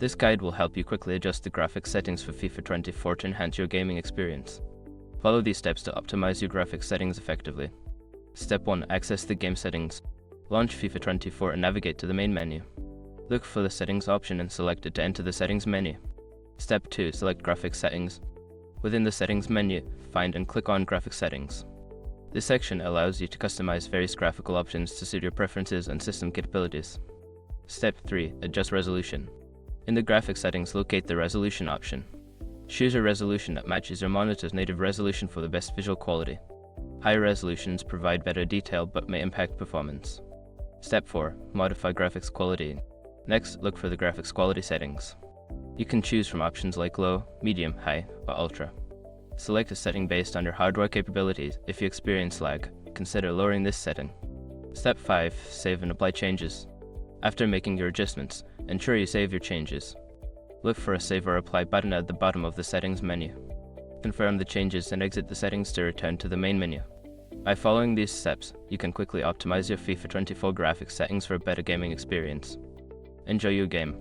This guide will help you quickly adjust the graphics settings for FIFA 24 to enhance your gaming experience. Follow these steps to optimize your graphics settings effectively. Step 1. Access the game settings. Launch FIFA 24 and navigate to the main menu. Look for the settings option and select it to enter the settings menu. Step 2. Select graphics settings. Within the settings menu, find and click on graphics settings. This section allows you to customize various graphical options to suit your preferences and system capabilities. Step 3. Adjust resolution. In the graphics settings, locate the resolution option. Choose a resolution that matches your monitor's native resolution for the best visual quality. Higher resolutions provide better detail but may impact performance. Step 4. Modify graphics quality. Next, look for the graphics quality settings. You can choose from options like low, medium, high, or ultra. Select a setting based on your hardware capabilities. If you experience lag, consider lowering this setting. Step 5. Save and apply changes. After making your adjustments, ensure you save your changes. Look for a Save or Apply button at the bottom of the settings menu. Confirm the changes and exit the settings to return to the main menu. By following these steps, you can quickly optimize your FIFA 24 graphics settings for a better gaming experience. Enjoy your game.